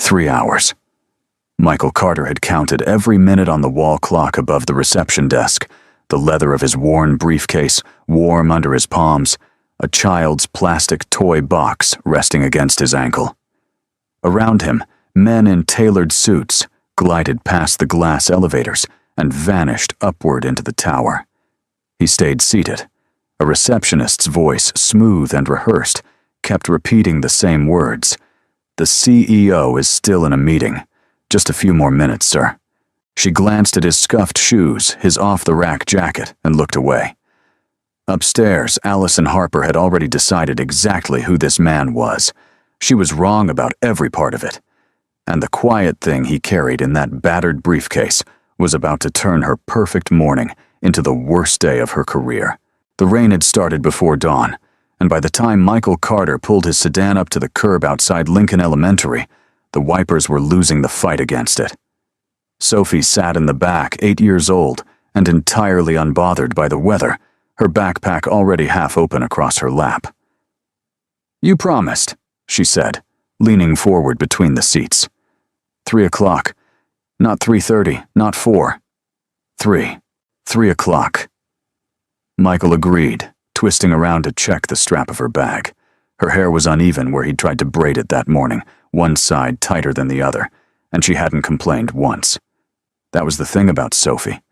3 hours. Michael Carter had counted every minute on the wall clock above the reception desk, the leather of his worn briefcase warm under his palms, a child's plastic toy box resting against his ankle. Around him, men in tailored suits glided past the glass elevators and vanished upward into the tower. He stayed seated. A receptionist's voice, smooth and rehearsed, kept repeating the same words. "The CEO is still in a meeting. Just a few more minutes, sir." She glanced at his scuffed shoes, his off-the-rack jacket, and looked away. Upstairs, Allison Harper had already decided exactly who this man was. She was wrong about every part of it. And the quiet thing he carried in that battered briefcase was about to turn her perfect morning into the worst day of her career. The rain had started before dawn, and by the time Michael Carter pulled his sedan up to the curb outside Lincoln Elementary, the wipers were losing the fight against it. Sophie sat in the back, 8 years old, and entirely unbothered by the weather, her backpack already half open across her lap. "You promised," she said, leaning forward between the seats. 3 o'clock. Not 3:30, not 4. 3 o'clock. Michael agreed, twisting around to check the strap of her bag. Her hair was uneven where he'd tried to braid it that morning, one side tighter than the other, and she hadn't complained once. That was the thing about Sophie.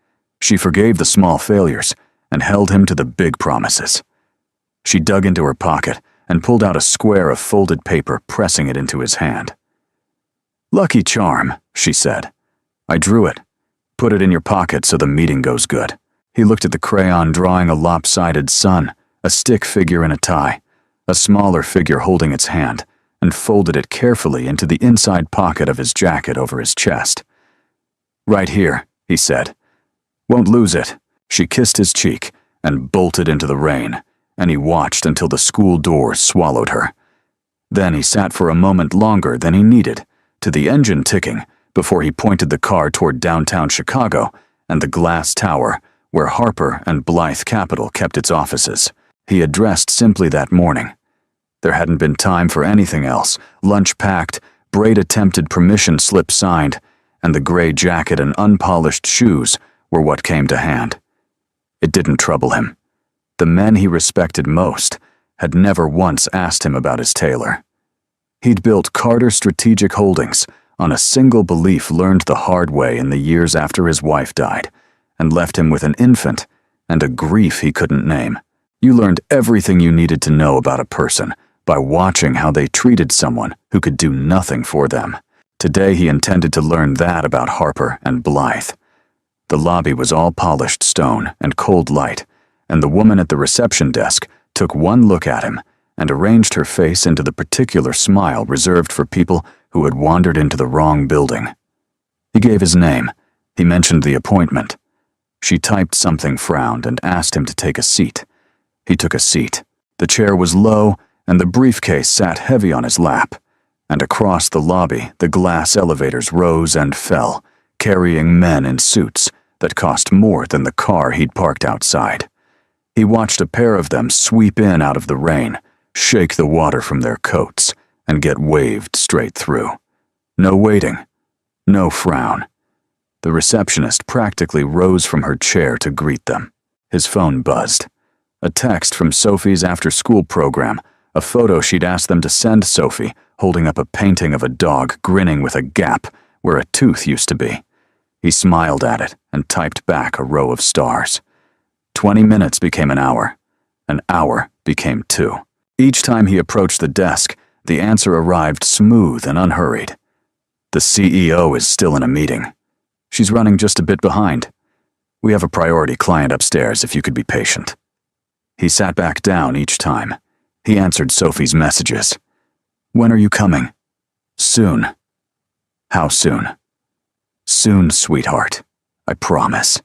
She forgave the small failures and held him to the big promises. She dug into her pocket and pulled out a square of folded paper, pressing it into his hand. "Lucky charm," she said. "I drew it. Put it in your pocket so the meeting goes good." He looked at the crayon drawing a lopsided sun, a stick figure in a tie, a smaller figure holding its hand, and folded it carefully into the inside pocket of his jacket over his chest. "Right here," he said. "Won't lose it." She kissed his cheek and bolted into the rain, and he watched until the school doors swallowed her. Then he sat for a moment longer than he needed, to the engine ticking, before he pointed the car toward downtown Chicago and the glass tower where Harper and Blythe Capital kept its offices. He had dressed simply that morning. There hadn't been time for anything else. Lunch packed, Braid attempted permission slip signed, and the gray jacket and unpolished shoes were what came to hand. It didn't trouble him. The men he respected most had never once asked him about his tailor. He'd built Carter Strategic Holdings on a single belief learned the hard way in the years after his wife died, and left him with an infant and a grief he couldn't name. You learned everything you needed to know about a person by watching how they treated someone who could do nothing for them. Today he intended to learn that about Harper and Blythe. The lobby was all polished stone and cold light, and the woman at the reception desk took one look at him and arranged her face into the particular smile reserved for people who had wandered into the wrong building. He gave his name. He mentioned the appointment. She typed something, frowned, and asked him to take a seat. He took a seat. The chair was low, and the briefcase sat heavy on his lap. And across the lobby, the glass elevators rose and fell, carrying men in suits that cost more than the car he'd parked outside. He watched a pair of them sweep in out of the rain, shake the water from their coats, and get waved straight through. No waiting. No frown. The receptionist practically rose from her chair to greet them. His phone buzzed. A text from Sophie's after-school program, a photo she'd asked them to send Sophie, holding up a painting of a dog grinning with a gap where a tooth used to be. He smiled at it and typed back a row of stars. 20 minutes became an hour. An hour became 2. Each time he approached the desk, the answer arrived smooth and unhurried. "The CEO is still in a meeting. She's running just a bit behind. We have a priority client upstairs if you could be patient." He sat back down each time. He answered Sophie's messages. "When are you coming?" "Soon." "How soon?" "Soon, sweetheart. I promise."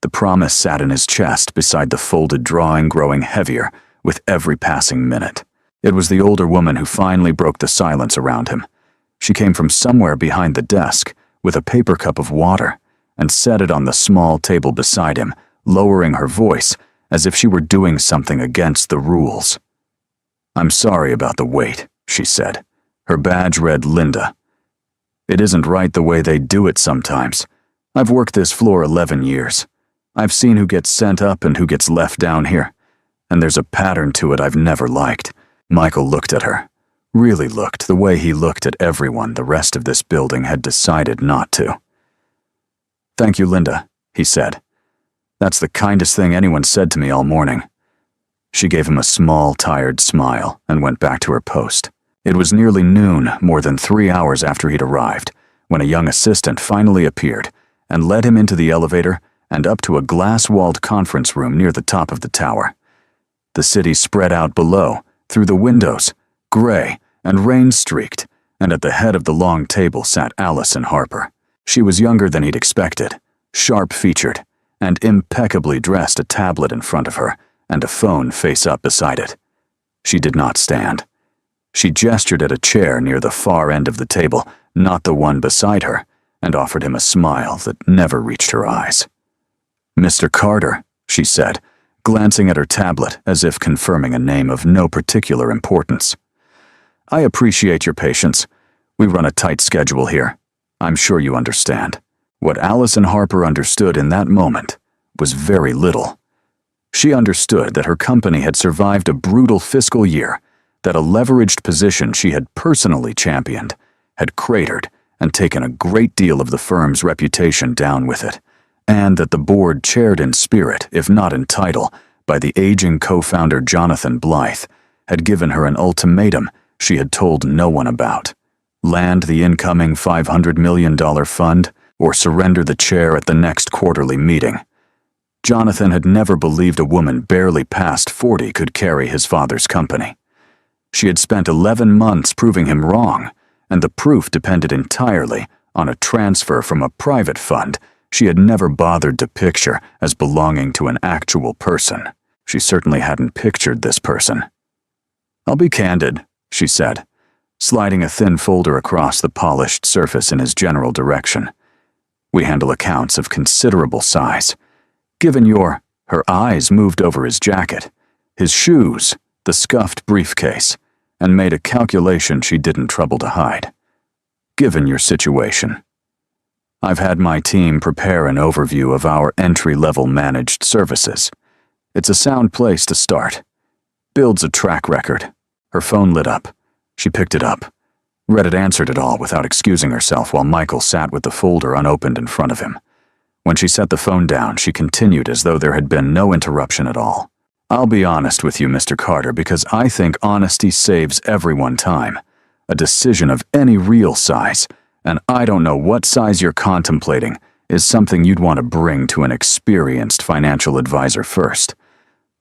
The promise sat in his chest beside the folded drawing, growing heavier with every passing minute. It was the older woman who finally broke the silence around him. She came from somewhere behind the desk with a paper cup of water and set it on the small table beside him, lowering her voice as if she were doing something against the rules. "I'm sorry about the wait," she said. Her badge read Linda. It isn't right the way they do it sometimes. I've worked this floor 11 years. I've seen who gets sent up and who gets left down here. And there's a pattern to it I've never liked. Michael looked at her. Really looked the way he looked at everyone the rest of this building had decided not to. "Thank you, Linda," he said. "That's the kindest thing anyone said to me all morning." She gave him a small, tired smile and went back to her post. It was nearly noon, more than 3 hours after he'd arrived, when a young assistant finally appeared and led him into the elevator and up to a glass-walled conference room near the top of the tower. The city spread out below, through the windows, gray and rain-streaked, and at the head of the long table sat Allison Harper. She was younger than he'd expected, sharp-featured, and impeccably dressed, a tablet in front of her and a phone face up beside it. She did not stand. She gestured at a chair near the far end of the table, not the one beside her, and offered him a smile that never reached her eyes. "Mr. Carter," she said, glancing at her tablet as if confirming a name of no particular importance. "I appreciate your patience. We run a tight schedule here. I'm sure you understand." What Allison Harper understood in that moment was very little. She understood that her company had survived a brutal fiscal year, that a leveraged position she had personally championed had cratered and taken a great deal of the firm's reputation down with it, and that the board, chaired in spirit, if not in title, by the aging co-founder Jonathan Blythe, had given her an ultimatum she had told no one about: land the incoming $500 million fund or surrender the chair at the next quarterly meeting. Jonathan had never believed a woman barely past 40 could carry his father's company. She had spent 11 months proving him wrong, and the proof depended entirely on a transfer from a private fund she had never bothered to picture as belonging to an actual person. She certainly hadn't pictured this person. "I'll be candid," she said, sliding a thin folder across the polished surface in his general direction. "We handle accounts of considerable size. Given your—" Her eyes moved over his jacket, his shoes, the scuffed briefcase, and made a calculation she didn't trouble to hide. "Given your situation. I've had my team prepare an overview of our entry-level managed services. It's a sound place to start. Builds a track record." Her phone lit up. She picked it up. Reddit answered it all without excusing herself while Michael sat with the folder unopened in front of him. When she set the phone down, she continued as though there had been no interruption at all. "I'll be honest with you, Mr. Carter, because I think honesty saves everyone time. A decision of any real size, and I don't know what size you're contemplating, is something you'd want to bring to an experienced financial advisor first.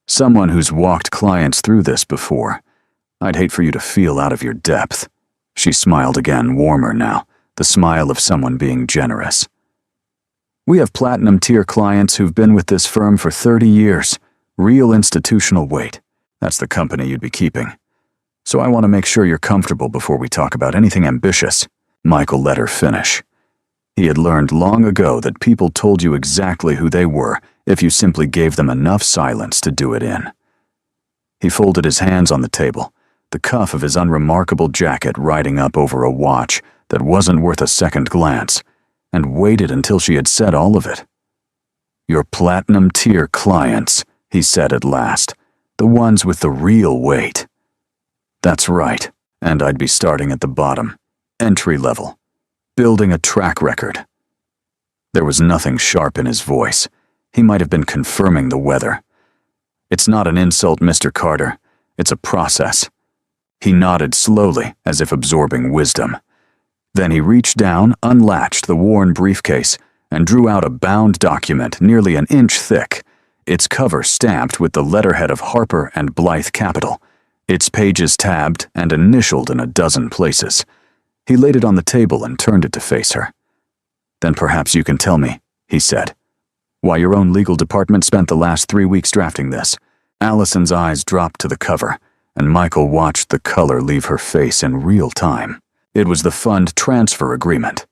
Someone who's walked clients through this before. I'd hate for you to feel out of your depth." She smiled again, warmer now, the smile of someone being generous. "We have platinum-tier clients who've been with this firm for 30 years. Real institutional weight. That's the company you'd be keeping. So I want to make sure you're comfortable before we talk about anything ambitious." Michael let her finish. He had learned long ago that people told you exactly who they were if you simply gave them enough silence to do it in. He folded his hands on the table, the cuff of his unremarkable jacket riding up over a watch that wasn't worth a second glance, and waited until she had said all of it. "Your platinum-tier clients," he said at last, "the ones with the real weight." "That's right, and I'd be starting at the bottom, entry level, building a track record." There was nothing sharp in his voice. He might have been confirming the weather. "It's not an insult, Mr. Carter. It's a process." He nodded slowly, as if absorbing wisdom. Then he reached down, unlatched the worn briefcase, and drew out a bound document nearly an inch thick, its cover stamped with the letterhead of Harper and Blythe Capital, its pages tabbed and initialed in a dozen places. He laid it on the table and turned it to face her. "Then perhaps you can tell me," he said, "why your own legal department spent the last 3 weeks drafting this." Allison's eyes dropped to the cover, and Michael watched the color leave her face in real time. It was the fund transfer agreement.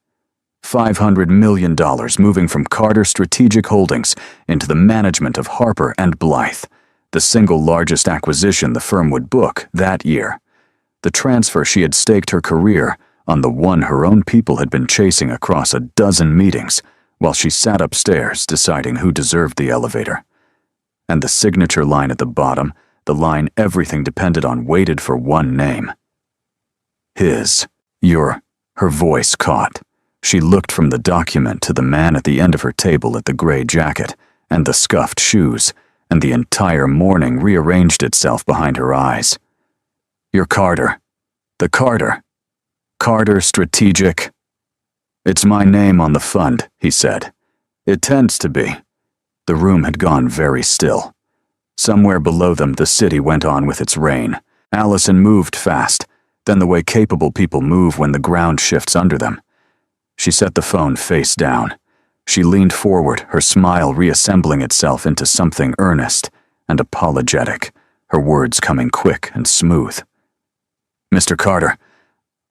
$500 million moving from Carter Strategic Holdings into the management of Harper and Blythe, the single largest acquisition the firm would book that year. The transfer she had staked her career on the one her own people had been chasing across a dozen meetings while she sat upstairs deciding who deserved the elevator. And the signature line at the bottom, the line everything depended on, waited for one name. His. Her voice caught. She looked from the document to the man at the end of her table at the gray jacket and the scuffed shoes, and the entire morning rearranged itself behind her eyes. You're Carter. The Carter. Carter Strategic. It's my name on the fund, he said. It tends to be. The room had gone very still. Somewhere below them, the city went on with its rain. Allison moved fast, then the way capable people move when the ground shifts under them. She set the phone face down. She leaned forward, her smile reassembling itself into something earnest and apologetic, her words coming quick and smooth. Mr. Carter,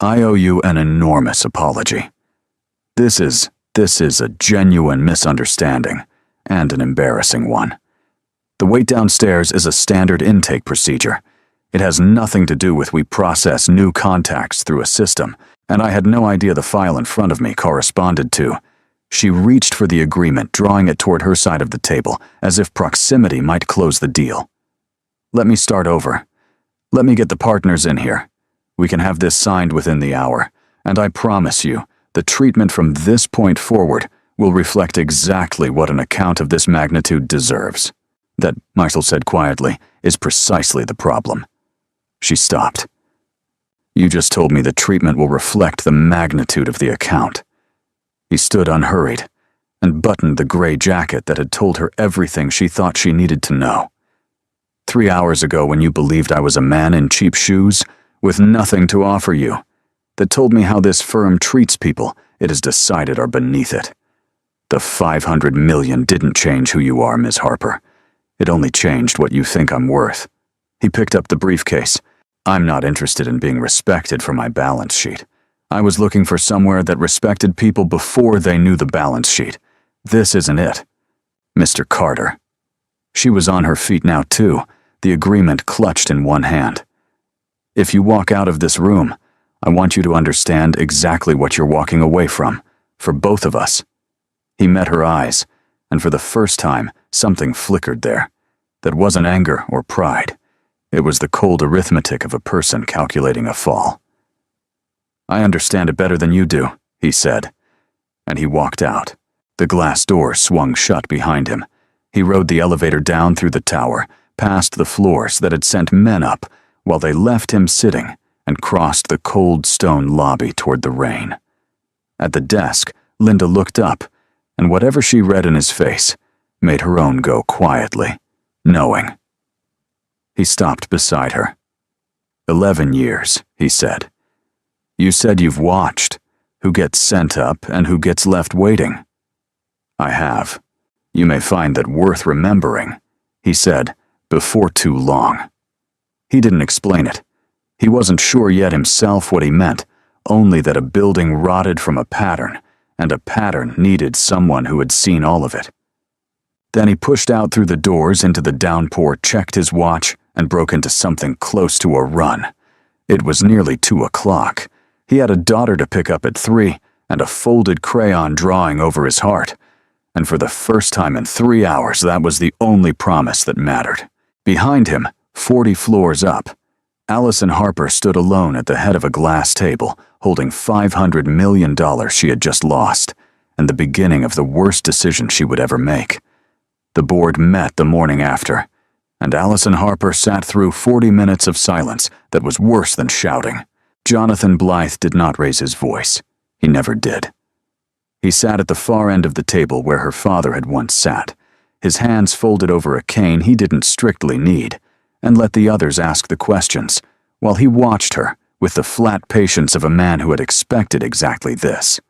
I owe you an enormous apology. This is a genuine misunderstanding, and an embarrassing one. The wait downstairs is a standard intake procedure. It has nothing to do with we process new contacts through a system, and I had no idea the file in front of me corresponded to. She reached for the agreement, drawing it toward her side of the table, as if proximity might close the deal. Let me start over. Let me get the partners in here. We can have this signed within the hour, and I promise you, the treatment from this point forward will reflect exactly what an account of this magnitude deserves. That, Marshall said quietly, is precisely the problem. She stopped. You just told me the treatment will reflect the magnitude of the account. He stood unhurried and buttoned the gray jacket that had told her everything she thought she needed to know. 3 hours ago, when you believed I was a man in cheap shoes with nothing to offer you, that told me how this firm treats people it has decided are beneath it. The 500 million didn't change who you are, Ms. Harper. It only changed what you think I'm worth. He picked up the briefcase. I'm not interested in being respected for my balance sheet. I was looking for somewhere that respected people before they knew the balance sheet. This isn't it. Mr. Carter. She was on her feet now too, the agreement clutched in one hand. If you walk out of this room, I want you to understand exactly what you're walking away from, for both of us. He met her eyes, and for the first time, something flickered there. That wasn't anger or pride. It was the cold arithmetic of a person calculating a fall. I understand it better than you do, he said, and he walked out. The glass door swung shut behind him. He rode the elevator down through the tower, past the floors that had sent men up, while they left him sitting, and crossed the cold stone lobby toward the rain. At the desk, Linda looked up, and whatever she read in his face made her own go quietly, knowing. He stopped beside her. 11 years, he said. You said you've watched who gets sent up and who gets left waiting. I have. You may find that worth remembering, he said, before too long. He didn't explain it. He wasn't sure yet himself what he meant, only that a building rotted from a pattern, and a pattern needed someone who had seen all of it. Then he pushed out through the doors into the downpour, checked his watch, and broke into something close to a run. It was nearly 2 o'clock. He had a daughter to pick up at 3, and a folded crayon drawing over his heart. And for the first time in 3 hours, that was the only promise that mattered. Behind him, 40 floors up, Allison Harper stood alone at the head of a glass table, holding $500 million she had just lost, and the beginning of the worst decision she would ever make. The board met the morning after, and Allison Harper sat through 40 minutes of silence that was worse than shouting. Jonathan Blythe did not raise his voice. He never did. He sat at the far end of the table where her father had once sat, his hands folded over a cane he didn't strictly need, and let the others ask the questions, while he watched her with the flat patience of a man who had expected exactly this.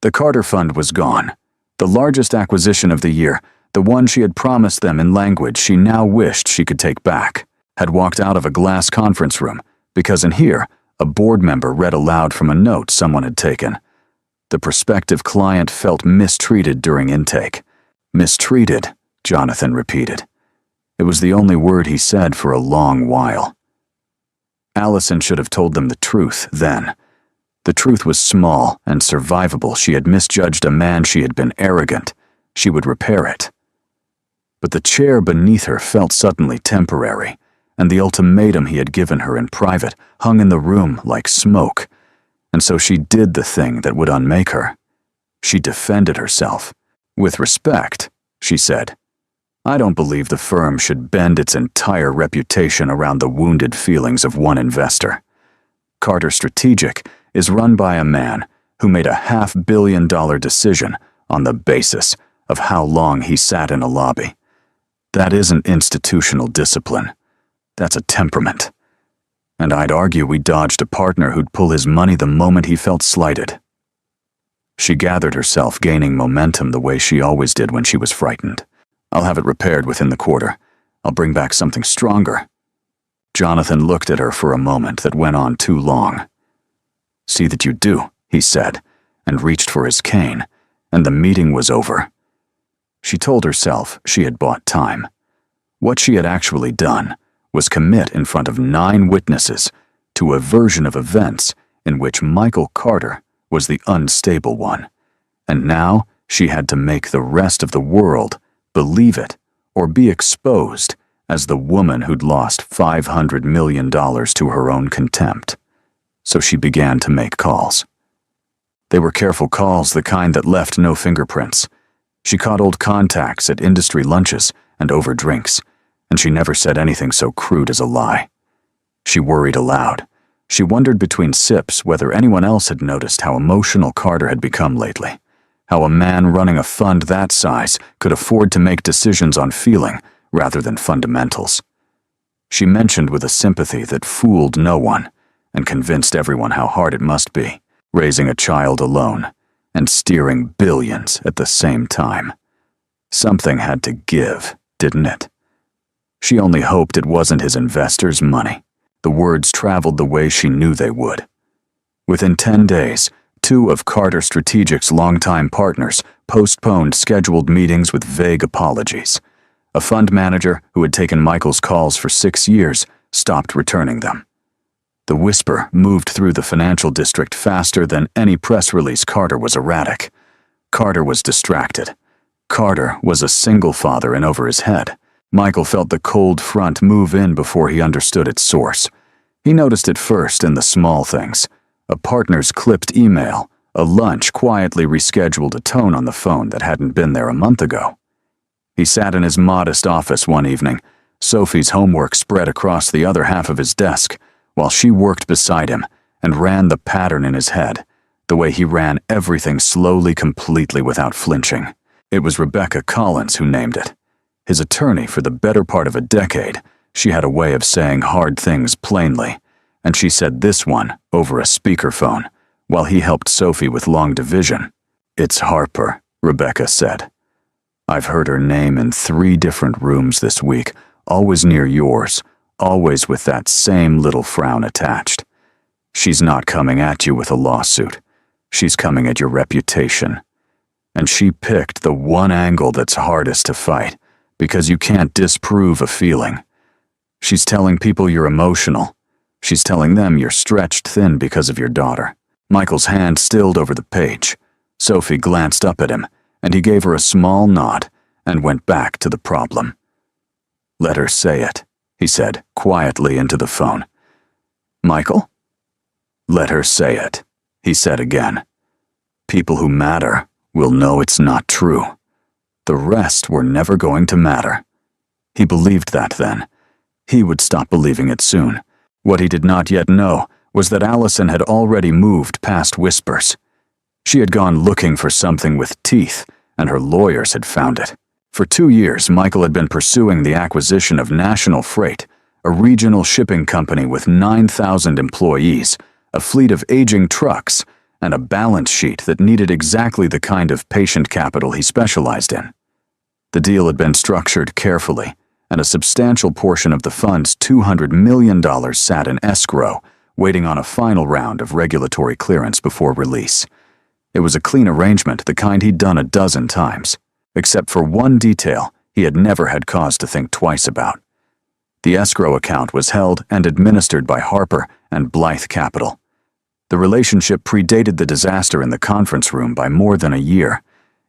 The Carter Fund was gone, the largest acquisition of the year, the one she had promised them in language she now wished she could take back, had walked out of a glass conference room, because in here, a board member read aloud from a note someone had taken. The prospective client felt mistreated during intake. Mistreated, Jonathan repeated. It was the only word he said for a long while. Allison should have told them the truth then. The truth was small and survivable. She had misjudged a man. She had been arrogant. She would repair it. But the chair beneath her felt suddenly temporary, and the ultimatum he had given her in private hung in the room like smoke. And so she did the thing that would unmake her. She defended herself. With respect, she said, I don't believe the firm should bend its entire reputation around the wounded feelings of one investor. Carter Strategic is run by a man who made a $500 million decision on the basis of how long he sat in a lobby. That isn't institutional discipline. That's a temperament. And I'd argue we dodged a partner who'd pull his money the moment he felt slighted. She gathered herself, gaining momentum the way she always did when she was frightened. I'll have it repaired within the quarter. I'll bring back something stronger. Jonathan looked at her for a moment that went on too long. See that you do, he said, and reached for his cane, and the meeting was over. She told herself she had bought time. What she had actually done was commit in front of 9 witnesses to a version of events in which Michael Carter was the unstable one, and now she had to make the rest of the world believe it or be exposed as the woman who'd lost $500 million to her own contempt. So she began to make calls. They were careful calls, the kind that left no fingerprints. She caught old contacts at industry lunches and over drinks, and she never said anything so crude as a lie. She worried aloud. She wondered between sips whether anyone else had noticed how emotional Carter had become lately, how a man running a fund that size could afford to make decisions on feeling rather than fundamentals. She mentioned with a sympathy that fooled no one and convinced everyone how hard it must be, raising a child alone and steering billions at the same time. Something had to give, didn't it? She only hoped it wasn't his investors' money. The words traveled the way she knew they would. Within 10 days, 2 of Carter Strategic's longtime partners postponed scheduled meetings with vague apologies. A fund manager who had taken Michael's calls for 6 years stopped returning them. The whisper moved through the financial district faster than any press release. Carter was erratic. Carter was distracted. Carter was a single father in over his head. Michael felt the cold front move in before he understood its source. He noticed it first in the small things. A partner's clipped email, a lunch quietly rescheduled, a tone on the phone that hadn't been there a month ago. He sat in his modest office one evening, Sophie's homework spread across the other half of his desk, while she worked beside him and ran the pattern in his head, the way he ran everything slowly, completely, without flinching. It was Rebecca Collins who named it. His attorney for the better part of a decade, she had a way of saying hard things plainly, and she said this one over a speakerphone, while he helped Sophie with long division. It's Harper, Rebecca said. I've heard her name in 3 different rooms this week, always near yours, always with that same little frown attached. She's not coming at you with a lawsuit. She's coming at your reputation. And she picked the one angle that's hardest to fight, because you can't disprove a feeling. She's telling people you're emotional. She's telling them you're stretched thin because of your daughter. Michael's hand stilled over the page. Sophie glanced up at him, and he gave her a small nod and went back to the problem. Let her say it, he said quietly into the phone. Michael? Let her say it, he said again. People who matter will know it's not true. The rest were never going to matter. He believed that then. He would stop believing it soon. What he did not yet know was that Allison had already moved past whispers. She had gone looking for something with teeth, and her lawyers had found it. For 2 years, Michael had been pursuing the acquisition of National Freight, a regional shipping company with 9,000 employees, a fleet of aging trucks, and a balance sheet that needed exactly the kind of patient capital he specialized in. The deal had been structured carefully, and a substantial portion of the fund's $200 million sat in escrow, waiting on a final round of regulatory clearance before release. It was a clean arrangement, the kind he'd done a dozen times, except for one detail he had never had cause to think twice about. The escrow account was held and administered by Harper and Blythe Capital. The relationship predated the disaster in the conference room by more than a year.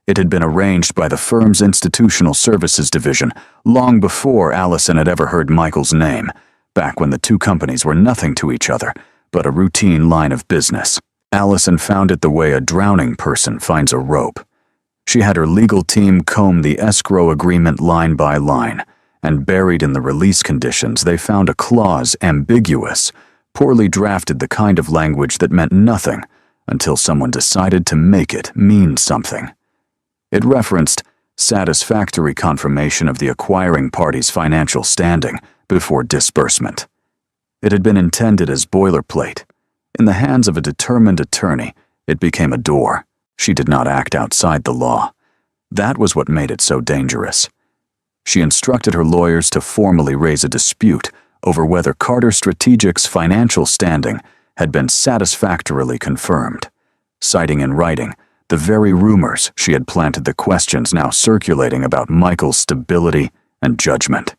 It had been arranged by the firm's institutional services division long before Allison had ever heard Michael's name, back when the two companies were nothing to each other, but a routine line of business. Allison found it the way a drowning person finds a rope. She had her legal team comb the escrow agreement line by line, and buried in the release conditions they found a clause ambiguous, poorly drafted, the kind of language that meant nothing until someone decided to make it mean something. It referenced satisfactory confirmation of the acquiring party's financial standing before disbursement. It had been intended as boilerplate. In the hands of a determined attorney, it became a door. She did not act outside the law. That was what made it so dangerous. She instructed her lawyers to formally raise a dispute over whether Carter Strategic's financial standing had been satisfactorily confirmed, citing in writing the very rumors she had planted the questions now circulating about Michael's stability and judgment.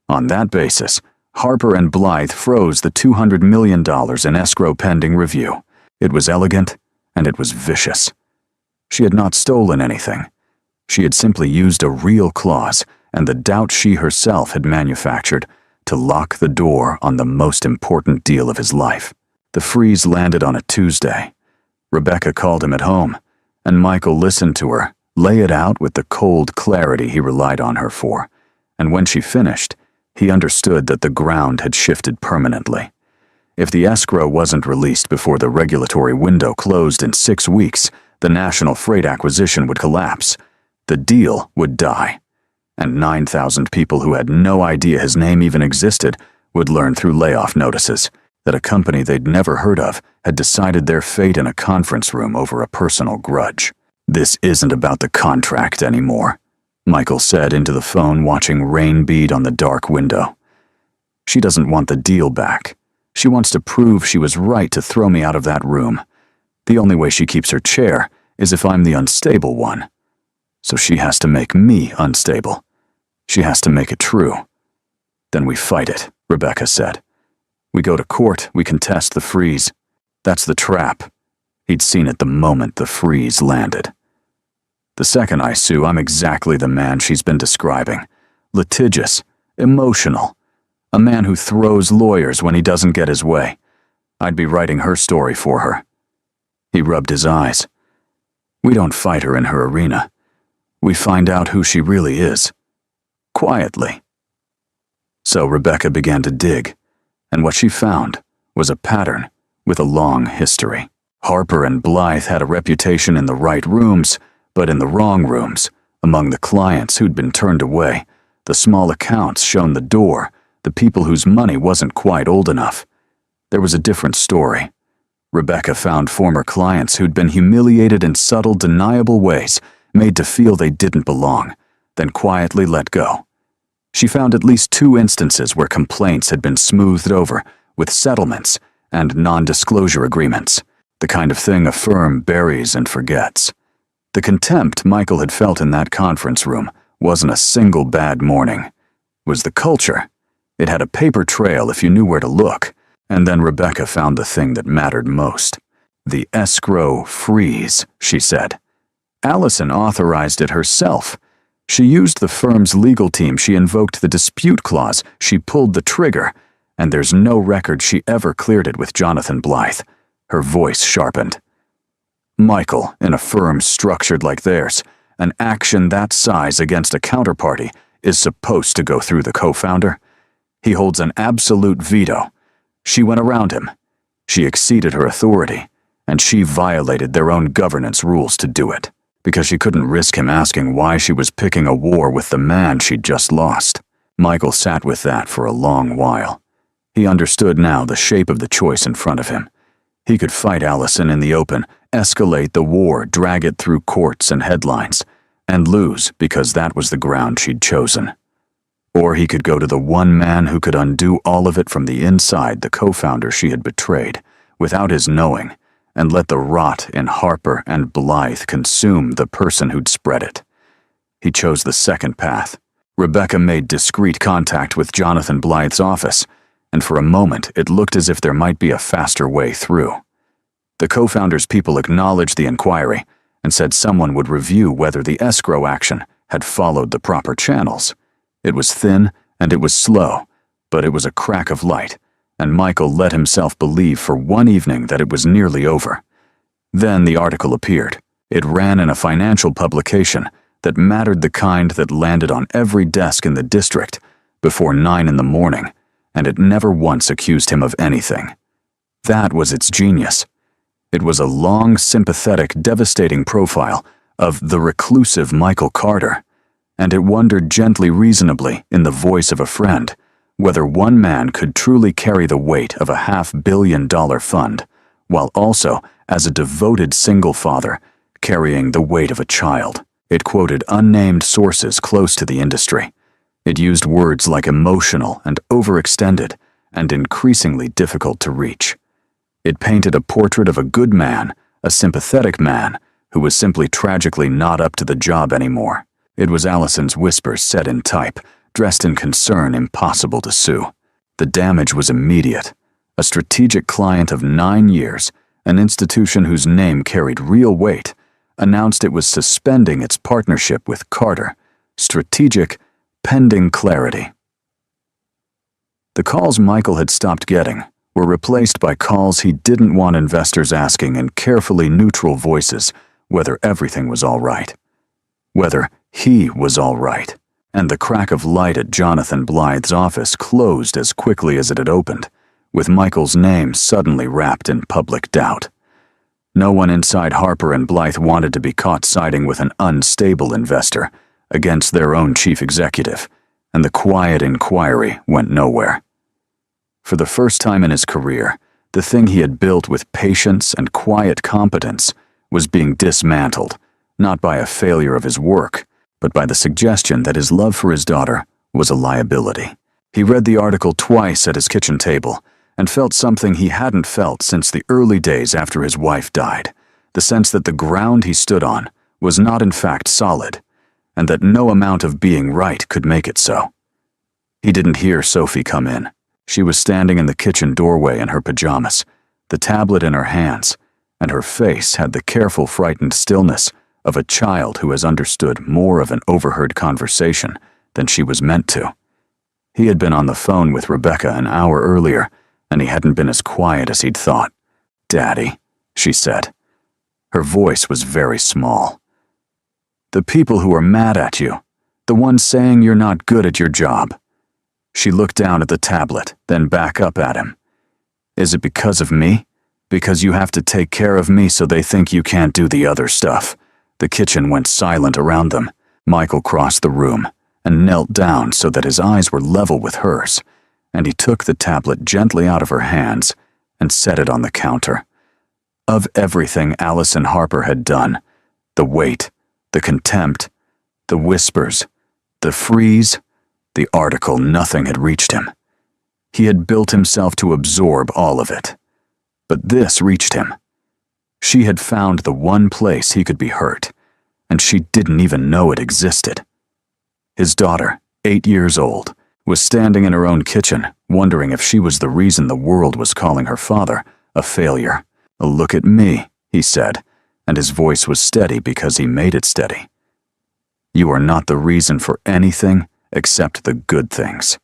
On that basis, Harper and Blythe froze the $200 million in escrow pending review. It was elegant, and it was vicious. She had not stolen anything. She had simply used a real clause and the doubt she herself had manufactured to lock the door on the most important deal of his life. The freeze landed on a Tuesday. Rebecca called him at home, and Michael listened to her lay it out with the cold clarity he relied on her for, and when she finished, he understood that the ground had shifted permanently. If the escrow wasn't released before the regulatory window closed in 6 weeks, the National Freight acquisition would collapse. The deal would die, and 9,000 people who had no idea his name even existed would learn through layoff notices that a company they'd never heard of had decided their fate in a conference room over a personal grudge. "This isn't about the contract anymore," Michael said into the phone, watching rain bead on the dark window. "She doesn't want the deal back. She wants to prove she was right to throw me out of that room. The only way she keeps her chair is if I'm the unstable one. So she has to make me unstable. She has to make it true. Then we fight it," Rebecca said. "We go to court, we contest the freeze. That's the trap." He'd seen it the moment the freeze landed. "The second I sue, I'm exactly the man she's been describing. Litigious, emotional, a man who throws lawyers when he doesn't get his way. I'd be writing her story for her." He rubbed his eyes. "We don't fight her in her arena. We find out who she really is. Quietly." So Rebecca began to dig, and what she found was a pattern with a long history. Harper and Blythe had a reputation in the right rooms, but in the wrong rooms, among the clients who'd been turned away, the small accounts shown the door, the people whose money wasn't quite old enough. There was a different story. Rebecca found former clients who'd been humiliated in subtle, deniable ways, made to feel they didn't belong, then quietly let go. She found at least 2 instances where complaints had been smoothed over with settlements and non-disclosure agreements, the kind of thing a firm buries and forgets. The contempt Michael had felt in that conference room wasn't a single bad morning. It was the culture. It had a paper trail if you knew where to look, and then Rebecca found the thing that mattered most. "The escrow freeze," she said. Allison authorized it herself. She used the firm's legal team, she invoked the dispute clause, she pulled the trigger, and there's no record she ever cleared it with Jonathan Blythe. Her voice sharpened. "Michael, in a firm structured like theirs, an action that size against a counterparty is supposed to go through the co-founder. He holds an absolute veto. She went around him. She exceeded her authority, and she violated their own governance rules to do it, because she couldn't risk him asking why she was picking a war with the man she'd just lost." Michael sat with that for a long while. He understood now the shape of the choice in front of him. He could fight Allison in the open, escalate the war, drag it through courts and headlines, and lose because that was the ground she'd chosen. Or he could go to the one man who could undo all of it from the inside, the co-founder she had betrayed, without his knowing, and let the rot in Harper and Blythe consume the person who'd spread it. He chose the second path. Rebecca made discreet contact with Jonathan Blythe's office, and for a moment it looked as if there might be a faster way through. The co-founder's people acknowledged the inquiry and said someone would review whether the escrow action had followed the proper channels. It was thin and it was slow, but it was a crack of light, and Michael let himself believe for one evening that it was nearly over. Then the article appeared. It ran in a financial publication that mattered, the kind that landed on every desk in the district before 9 in the morning, and it never once accused him of anything. That was its genius. It was a long, sympathetic, devastating profile of the reclusive Michael Carter, and it wondered gently, reasonably, in the voice of a friend, whether one man could truly carry the weight of a $500 million fund, while also, as a devoted single father, carrying the weight of a child. It quoted unnamed sources close to the industry. It used words like emotional and overextended and increasingly difficult to reach. It painted a portrait of a good man, a sympathetic man, who was simply tragically not up to the job anymore. It was Allison's whispers said in type, dressed in concern impossible to sue. The damage was immediate. A strategic client of 9 years, an institution whose name carried real weight, announced it was suspending its partnership with Carter. Strategic, pending clarity. The calls Michael had stopped getting were replaced by calls he didn't want investors asking in carefully neutral voices whether everything was all right. Whether he was all right. And the crack of light at Jonathan Blythe's office closed as quickly as it had opened, with Michael's name suddenly wrapped in public doubt. No one inside Harper & Blythe wanted to be caught siding with an unstable investor against their own chief executive, and the quiet inquiry went nowhere. For the first time in his career, the thing he had built with patience and quiet competence was being dismantled, not by a failure of his work, but by the suggestion that his love for his daughter was a liability. He read the article twice at his kitchen table and felt something he hadn't felt since the early days after his wife died, the sense that the ground he stood on was not in fact solid, and that no amount of being right could make it so. He didn't hear Sophie come in. She was standing in the kitchen doorway in her pajamas, the tablet in her hands, and her face had the careful, frightened stillness of a child who has understood more of an overheard conversation than she was meant to. He had been on the phone with Rebecca an hour earlier, and he hadn't been as quiet as he'd thought. "Daddy," she said. Her voice was very small. "The people who are mad at you, the ones saying you're not good at your job." She looked down at the tablet, then back up at him. "Is it because of me? Because you have to take care of me so they think you can't do the other stuff?" The kitchen went silent around them. Michael crossed the room and knelt down so that his eyes were level with hers, and he took the tablet gently out of her hands and set it on the counter. Of everything Allison Harper had done, the weight, the contempt, the whispers, the freeze, the article, nothing had reached him. He had built himself to absorb all of it. But this reached him. She had found the one place he could be hurt, and she didn't even know it existed. His daughter, 8 years old, was standing in her own kitchen, wondering if she was the reason the world was calling her father a failure. "Look at me," he said, and his voice was steady because he made it steady. "You are not the reason for anything except the good things.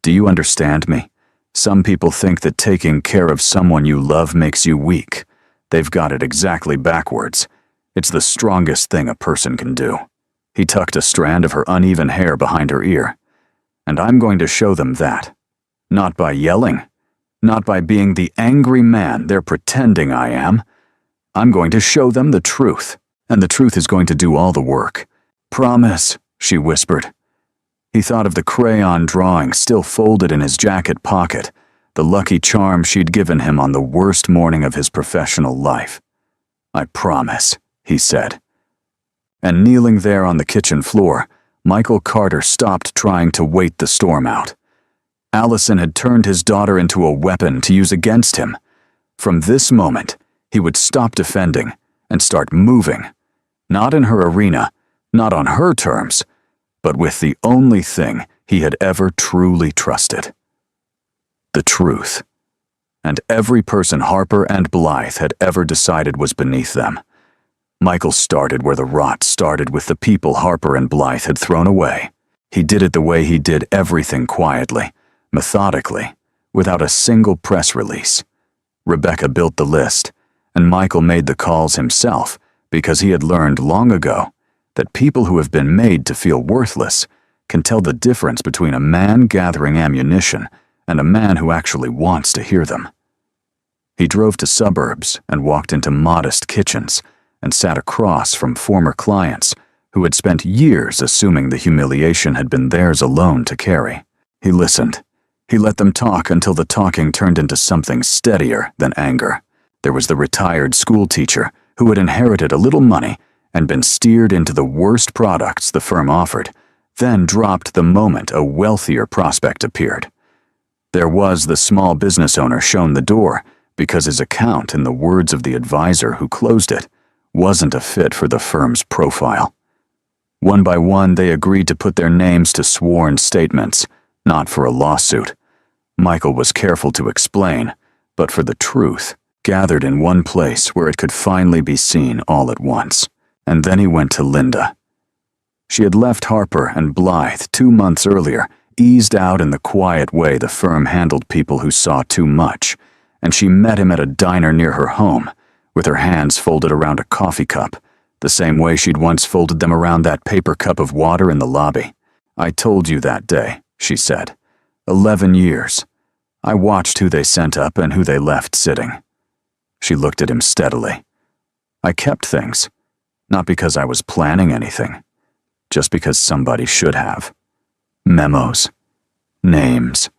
Do you understand me? Some people think that taking care of someone you love makes you weak. They've got it exactly backwards. It's the strongest thing a person can do." He tucked a strand of her uneven hair behind her ear. "And I'm going to show them that. Not by yelling. Not by being the angry man they're pretending I am. I'm going to show them the truth, and the truth is going to do all the work. Promise," she whispered. He thought of the crayon drawing still folded in his jacket pocket, the lucky charm she'd given him on the worst morning of his professional life. "I promise," he said. And kneeling there on the kitchen floor, Michael Carter stopped trying to wait the storm out. Allison had turned his daughter into a weapon to use against him. From this moment, he would stop defending and start moving. Not in her arena, not on her terms, but with the only thing he had ever truly trusted. The truth. and every person Harper and Blythe had ever decided was beneath them. Michael started where the rot started, with the people Harper and Blythe had thrown away. He did it the way he did everything, quietly, methodically, without a single press release. Rebecca built the list, and Michael made the calls himself because he had learned long ago that people who have been made to feel worthless can tell the difference between a man gathering ammunition and a man who actually wants to hear them. He drove to suburbs and walked into modest kitchens and sat across from former clients who had spent years assuming the humiliation had been theirs alone to carry. He listened. He let them talk until the talking turned into something steadier than anger. There was the retired school teacher who had inherited a little money and been steered into the worst products the firm offered, then dropped the moment a wealthier prospect appeared. There was the small business owner shown the door because his account, in the words of the advisor who closed it, wasn't a fit for the firm's profile. One by one, they agreed to put their names to sworn statements, not for a lawsuit. Michael was careful to explain, but for the truth, gathered in one place where it could finally be seen all at once. And then he went to Linda. She had left Harper and Blythe 2 months earlier, eased out in the quiet way the firm handled people who saw too much, and she met him at a diner near her home, with her hands folded around a coffee cup, the same way she'd once folded them around that paper cup of water in the lobby. "I told you that day," she said. 11 years. I watched who they sent up and who they left sitting." She looked at him steadily. "I kept things, not because I was planning anything, just because somebody should have. Memos, names,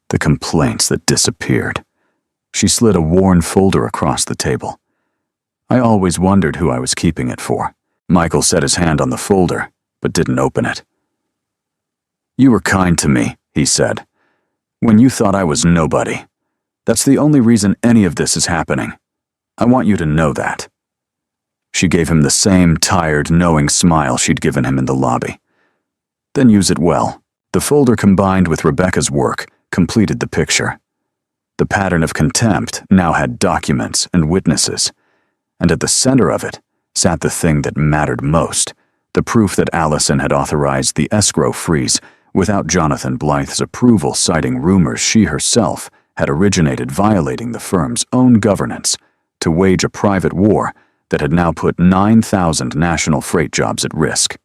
the complaints that disappeared." She slid a worn folder across the table. "I always wondered who I was keeping it for." Michael set his hand on the folder, but didn't open it. "You were kind to me," he said, "when you thought I was nobody. That's the only reason any of this is happening. I want you to know that." She gave him the same tired, knowing smile she'd given him in the lobby. "Then use it well." The folder, combined with Rebecca's work, completed the picture. The pattern of contempt now had documents and witnesses, and at the center of it sat the thing that mattered most, the proof that Allison had authorized the escrow freeze without Jonathan Blythe's approval, citing rumors she herself had originated, violating the firm's own governance to wage a private war that had now put 9,000 national freight jobs at risk.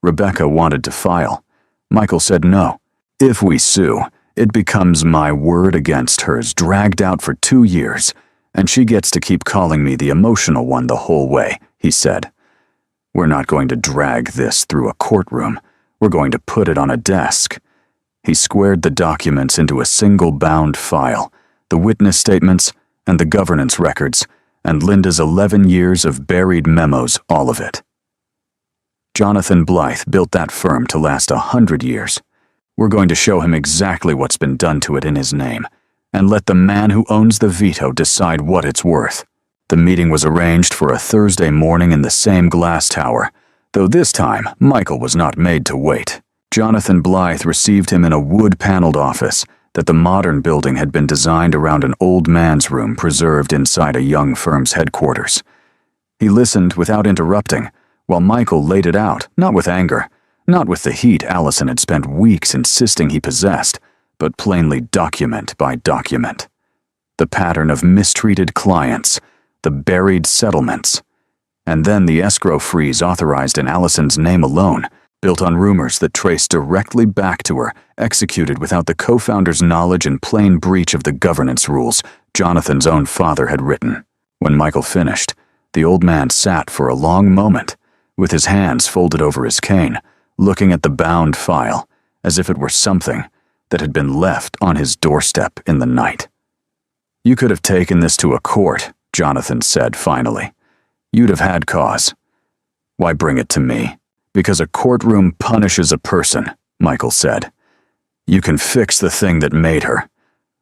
Rebecca wanted to file. Michael said no. "If we sue, it becomes my word against hers, dragged out for 2 years, and she gets to keep calling me the emotional one the whole way," he said. "We're not going to drag this through a courtroom. We're going to put it on a desk." He squared the documents into a single bound file, the witness statements and the governance records, and Linda's 11 years of buried memos, all of it. Jonathan Blythe built that firm to last 100 years. We're going to show him exactly what's been done to it in his name, and let the man who owns the veto decide what it's worth. The meeting was arranged for a Thursday morning in the same glass tower, though this time Michael was not made to wait. Jonathan Blythe received him in a wood-paneled office that the modern building had been designed around an old man's room preserved inside a young firm's headquarters. He listened without interrupting, while Michael laid it out, not with anger, not with the heat Allison had spent weeks insisting he possessed, but plainly document by document. The pattern of mistreated clients, the buried settlements, and then the escrow freeze authorized in Allison's name alone, built on rumors that traced directly back to her, executed without the co-founder's knowledge in plain breach of the governance rules Jonathan's own father had written. When Michael finished, the old man sat for a long moment, with his hands folded over his cane, looking at the bound file, as if it were something that had been left on his doorstep in the night. "You could have taken this to a court," Jonathan said finally. "You'd have had cause. Why bring it to me?" "Because a courtroom punishes a person," Michael said. "You can fix the thing that made her.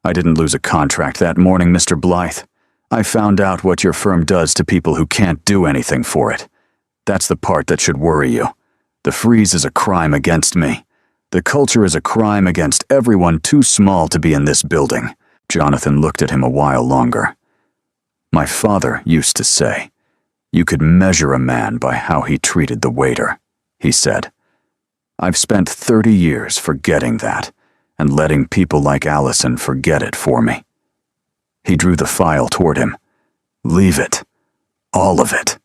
I didn't lose a contract that morning, Mr. Blythe. I found out what your firm does to people who can't do anything for it. That's the part that should worry you. The freeze is a crime against me. The culture is a crime against everyone too small to be in this building. Jonathan looked at him a while longer. "My father used to say, you could measure a man by how he treated the waiter," he said. "I've spent 30 years forgetting that, and letting people like Allison forget it for me." He drew the file toward him. "Leave it. All of it."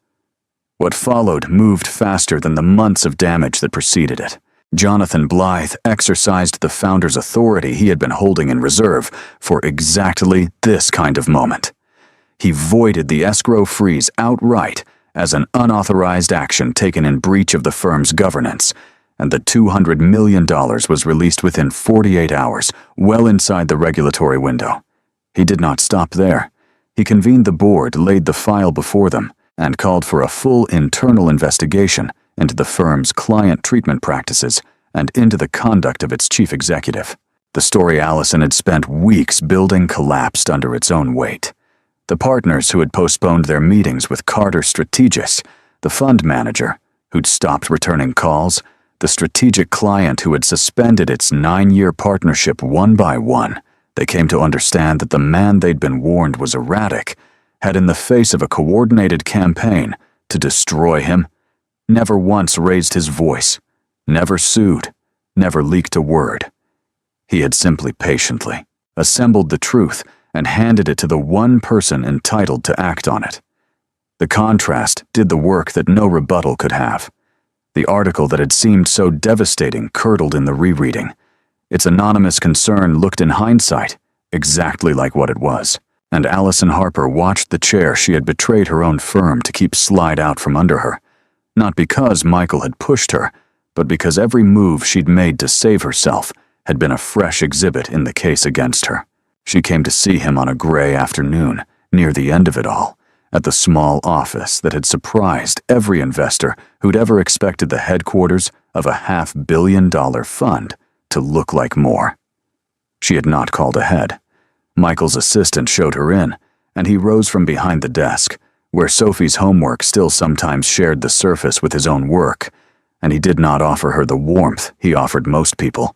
What followed moved faster than the months of damage that preceded it. Jonathan Blythe exercised the founder's authority he had been holding in reserve for exactly this kind of moment. He voided the escrow freeze outright as an unauthorized action taken in breach of the firm's governance, and the $200 million was released within 48 hours, well inside the regulatory window. He did not stop there. He convened the board, laid the file before them, and called for a full internal investigation into the firm's client treatment practices and into the conduct of its chief executive. The story Allison had spent weeks building collapsed under its own weight. The partners who had postponed their meetings with Carter Fictitious, the fund manager who'd stopped returning calls, the strategic client who had suspended its 9-year partnership one by one, they came to understand that the man they'd been warned was erratic had, in the face of a coordinated campaign to destroy him, never once raised his voice, never sued, never leaked a word. He had simply patiently assembled the truth and handed it to the one person entitled to act on it. The contrast did the work that no rebuttal could have. The article that had seemed so devastating curdled in the rereading. Its anonymous concern looked in hindsight exactly like what it was, and Allison Harper watched the chair she had betrayed her own firm to keep slide out from under her, not because Michael had pushed her, but because every move she'd made to save herself had been a fresh exhibit in the case against her. She came to see him on a gray afternoon, near the end of it all, at the small office that had surprised every investor who'd ever expected the headquarters of a $500 million fund to look like more. She had not called ahead. Michael's assistant showed her in, and he rose from behind the desk, where Sophie's homework still sometimes shared the surface with his own work, and he did not offer her the warmth he offered most people.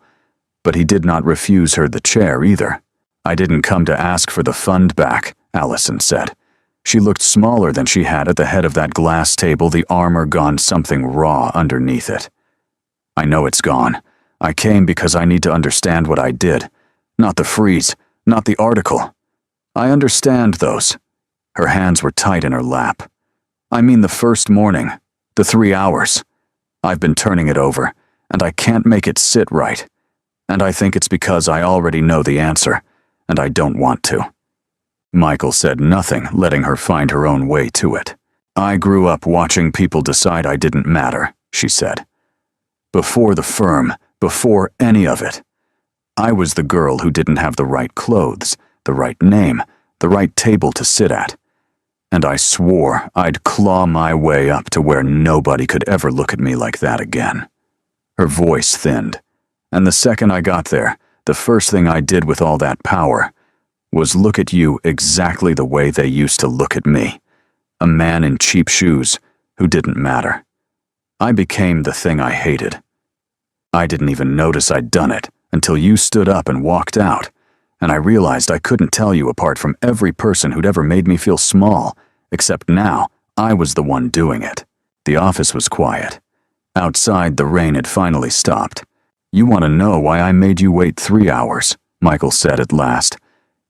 But he did not refuse her the chair either. "I didn't come to ask for the fund back," Allison said. She looked smaller than she had at the head of that glass table, the armor gone something raw underneath it. "I know it's gone. I came because I need to understand what I did. Not the freeze, not the article. I understand those." Her hands were tight in her lap. "I mean the first morning, the 3 hours. I've been turning it over, and I can't make it sit right. And I think it's because I already know the answer, and I don't want to." Michael said nothing, letting her find her own way to it. "I grew up watching people decide I didn't matter," she said. "Before the firm, before any of it. I was the girl who didn't have the right clothes, the right name, the right table to sit at. And I swore I'd claw my way up to where nobody could ever look at me like that again." Her voice thinned. "And the second I got there, the first thing I did with all that power was look at you exactly the way they used to look at me. A man in cheap shoes who didn't matter. I became the thing I hated. I didn't even notice I'd done it until you stood up and walked out, and I realized I couldn't tell you apart from every person who'd ever made me feel small, except now I was the one doing it." The office was quiet. Outside, the rain had finally stopped. "You want to know why I made you wait 3 hours?" Michael said at last.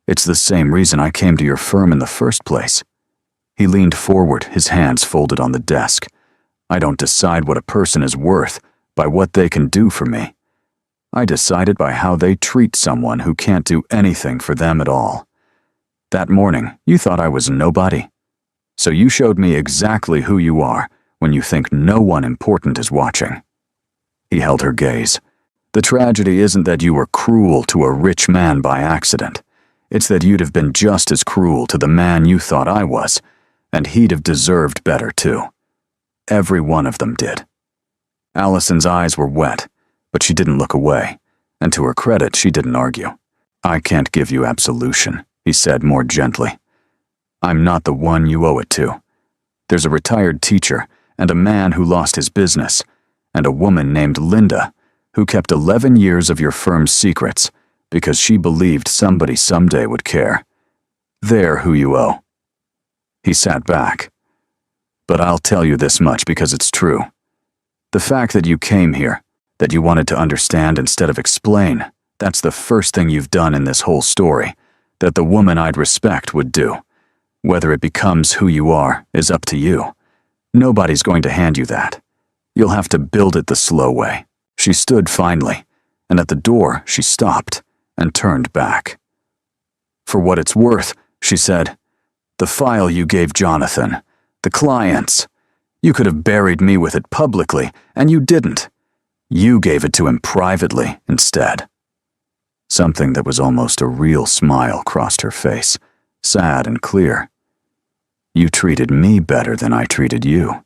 "It's the same reason I came to your firm in the first place." He leaned forward, his hands folded on the desk. "I don't decide what a person is worth by what they can do for me. I decide it by how they treat someone who can't do anything for them at all. That morning, you thought I was nobody. So you showed me exactly who you are when you think no one important is watching." He held her gaze. "The tragedy isn't that you were cruel to a rich man by accident. It's that you'd have been just as cruel to the man you thought I was, and he'd have deserved better too. Every one of them did." Allison's eyes were wet, but she didn't look away, and to her credit, she didn't argue. "I can't give you absolution," he said more gently. "I'm not the one you owe it to. There's a retired teacher, and a man who lost his business, and a woman named Linda, who kept 11 years of your firm's secrets, because she believed somebody someday would care. They're who you owe. He sat back. But I'll tell you this much because it's true. The fact that you came here, that you wanted to understand instead of explain, that's the first thing you've done in this whole story, that the woman I'd respect would do. Whether it becomes who you are is up to you. Nobody's going to hand you that. You'll have to build it the slow way. She stood finally, and at the door she stopped and turned back. For what it's worth, she said, the file you gave Jonathan, the clients, you could have buried me with it publicly, and you didn't. You gave it to him privately instead. Something that was almost a real smile crossed her face, sad and clear. You treated me better than I treated you,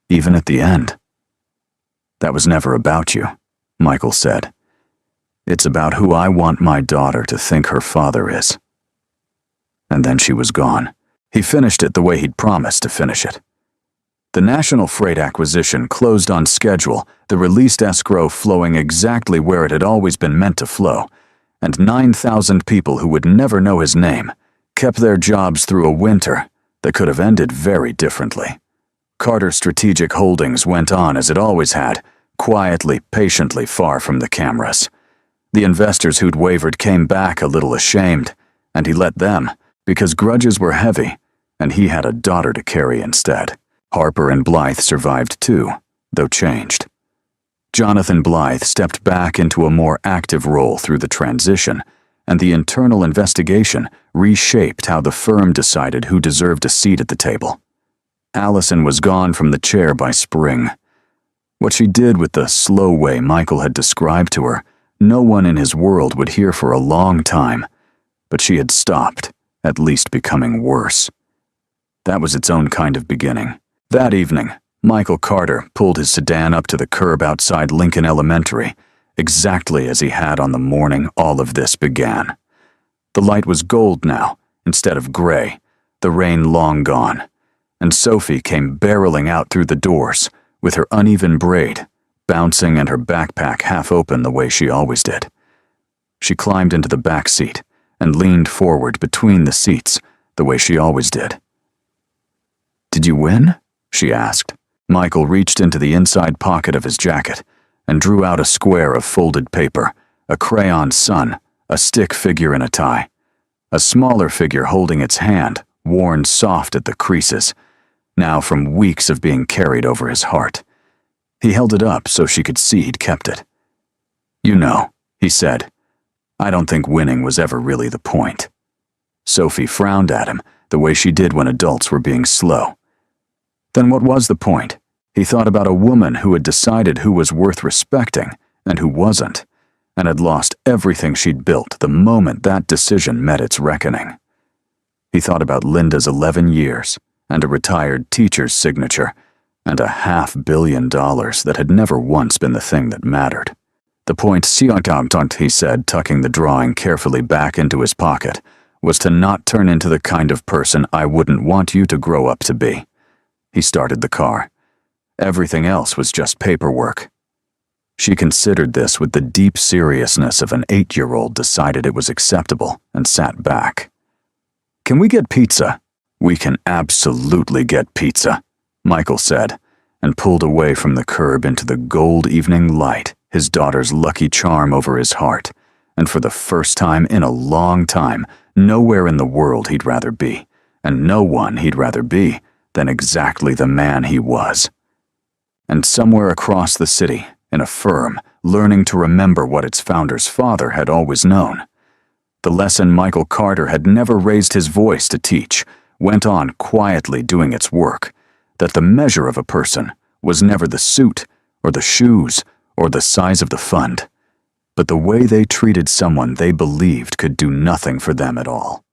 even at the end. That was never about you, Michael said. It's about who I want my daughter to think her father is. And then she was gone. He finished it the way he'd promised to finish it. The National Freight acquisition closed on schedule, the released escrow flowing exactly where it had always been meant to flow, and 9,000 people who would never know his name kept their jobs through a winter that could have ended very differently. Carter Strategic Holdings went on as it always had, quietly, patiently far from the cameras. The investors who'd wavered came back a little ashamed, and he let them, because grudges were heavy, and he had a daughter to carry instead. Harper and Blythe survived too, though changed. Jonathan Blythe stepped back into a more active role through the transition, and the internal investigation reshaped how the firm decided who deserved a seat at the table. Allison was gone from the chair by spring. What she did with the slow way Michael had described to her, no one in his world would hear for a long time, but she had stopped, at least becoming worse. That was its own kind of beginning. That evening, Michael Carter pulled his sedan up to the curb outside Lincoln Elementary, exactly as he had on the morning all of this began. The light was gold now, instead of gray, the rain long gone, and Sophie came barreling out through the doors, with her uneven braid, bouncing and her backpack half open the way she always did. She climbed into the back seat and leaned forward between the seats, the way she always did. "Did you win?" she asked. Michael reached into the inside pocket of his jacket and drew out a square of folded paper, a crayon sun, a stick figure in a tie, a smaller figure holding its hand, worn soft at the creases, now from weeks of being carried over his heart. He held it up so she could see he'd kept it. "You know," he said, "I don't think winning was ever really the point." Sophie frowned at him, the way she did when adults were being slow. Then what was the point? He thought about a woman who had decided who was worth respecting and who wasn't, and had lost everything she'd built the moment that decision met its reckoning. He thought about Linda's 11 years, and a retired teacher's signature, and a $500 million that had never once been the thing that mattered. The point, he said, tucking the drawing carefully back into his pocket, was to not turn into the kind of person I wouldn't want you to grow up to be. He started the car. Everything else was just paperwork. She considered this with the deep seriousness of an 8-year-old decided it was acceptable and sat back. "Can we get pizza?" "We can absolutely get pizza," Michael said, and pulled away from the curb into the gold evening light, his daughter's lucky charm over his heart, and for the first time in a long time, nowhere in the world he'd rather be, and no one he'd rather be than exactly the man he was. And somewhere across the city, in a firm, learning to remember what its founder's father had always known. The lesson Michael Carter had never raised his voice to teach went on quietly doing its work, that the measure of a person was never the suit or the shoes or the size of the fund, but the way they treated someone they believed could do nothing for them at all.